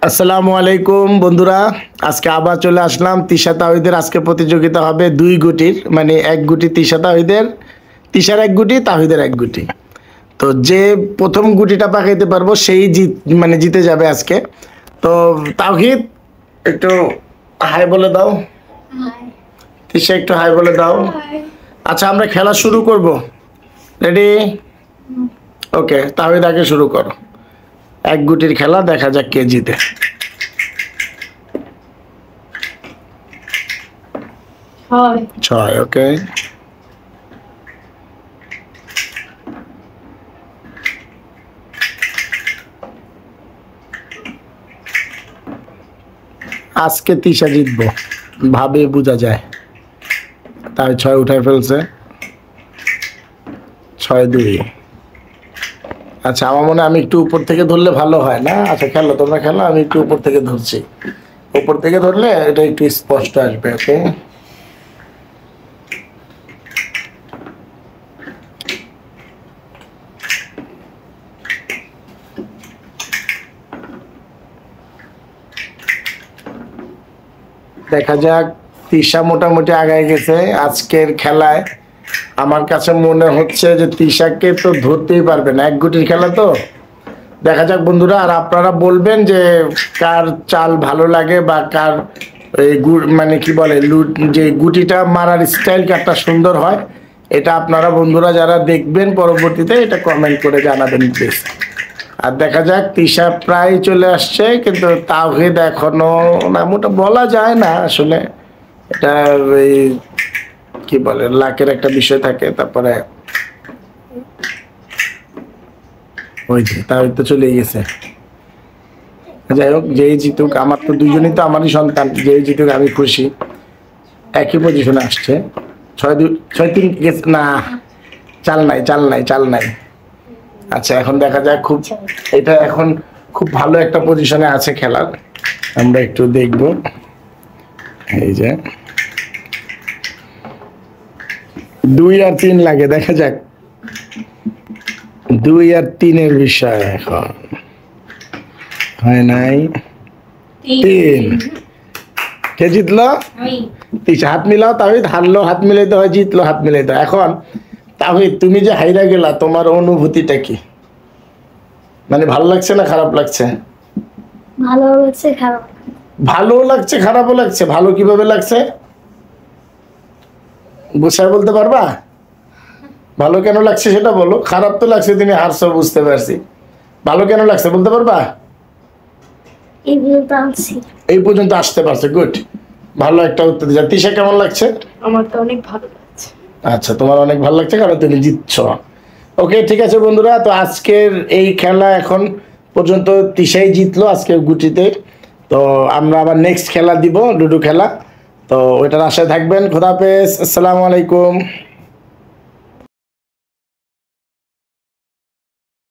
আসসালামু আলাইকুম বন্ধুরা, আজকে আবার চলে আসলাম। তিশা তাওহিদের আজকে প্রতিযোগিতা হবে 2 গুটির, মানে 1 গুটি তিশা তাওহিদের, তিশার 1 গুটি, তাওহিদের 1 গুটি। তো যে প্রথম গুটিটা পাকাইতে পারবো সেই জিতে যাবে আজকে। তো তাওহিদ একটু হাই বলে দাও। তিশা একটু হাই বলে দাও। আচ্ছা, আমরা খেলা শুরু করব। রেডি? ওকে, তাওহিদ আগে শুরু করো। 1 গুটির খেলা, দেখা যাক কে জিতে। ছয়। ওকে, আজকে তিশা জিতবো, ভাবে বোঝা যায়। তাই 6 উঠায় ফেলছে। 6-2। আচ্ছা, আমার মনে হয় আমি একটু উপর থেকে ধরলে ভালো হয় না? আচ্ছা, খেলো, তোমরা খেলো, আমি একটু উপর থেকে ধরছি। উপর থেকে ধরলে এটা একটু স্পষ্ট আসবে। ওকে, দেখা যাক। তিশা মোটামুটি আগায় গেছে আজকের খেলায়। আমার কাছে মনে হচ্ছে যে তিশাকে তো ধরতেই পারবে না, 1 গুটির খেলা তো। দেখা যাক বন্ধুরা, আর আপনারা বলবেন যে কার চাল ভালো লাগে বা কার এই মানে কি বলে যে গুটিটা মারার স্টাইল কারটা সুন্দর হয়, এটা আপনারা বন্ধুরা যারা দেখবেন পরবর্তীতে এটা কমেন্ট করে জানাবেন প্লিজ। আর দেখা যাক, তিশা প্রায় চলে আসছে, কিন্তু তাওহিদ এখনো না, মোটা বলা যায় না আসলে। এটা এই কি বলে লাকের একটা বিষয় থাকে। তারপরে ওই যে তাওহিদ তো চলে গেছে। যাই হোক, যেই জিতুক, আমার তো দুজনই তো আমারই সন্তান, যেই জিতুক আমি খুশি। একই পজিশনে আসছে। 6-2, 6-3 গেছে না, চাল নাই। আচ্ছা, এখন দেখা যাক। এটা এখন খুব ভালো একটা পজিশনে আছে খেলার। আমরা একটু দেখব। এই যে 2 আর 3 লাগে, দেখা যাক। 2 আর 3-এর বিষয় এখন হয় নাই। 3 কে জিতলো? তিশা। হাত মিলাও। তাওহিদ হারলো, হাত মিলাইতে হয়। জিতলো, হাত মিলাইতে হয়। এখন তাওহিদ, তুমি যে হাইরা গেলা, তোমার অনুভূতিটা কি? মানে ভালো লাগছে না খারাপ লাগছে? ভালো লাগছে, খারাপ। ভালো লাগছে, খারাপও লাগছে। ভালো কিভাবে লাগছে বুঝায় বলতে পারবা? ভালো কেন লাগছে সেটা বলো। খারাপ তো লাগছে, তুমি হারছো বুঝতে পারছি। ভালো কেন লাগছে বলতে পারবা? এই পর্যন্ত আসতে পারছে, গুড। ভালো একটা উত্তর দিয়েছে। তিশা, কেমন লাগছে? আমার তো অনেক ভালো লাগছে। আচ্ছা, তোমার অনেক ভালো লাগছে কারণ তুমি জিতছো। ওকে, ঠিক আছে বন্ধুরা, তো আজকের এই খেলা এখন পর্যন্ত তিশাই জিতলো আজকের গুটিতে। তো আমরা আবার নেক্সট খেলা দিব, লুডো খেলা। তো ওইটার আশায় থাকবেন। খোদা হাফেজ, আসসালামু আলাইকুম।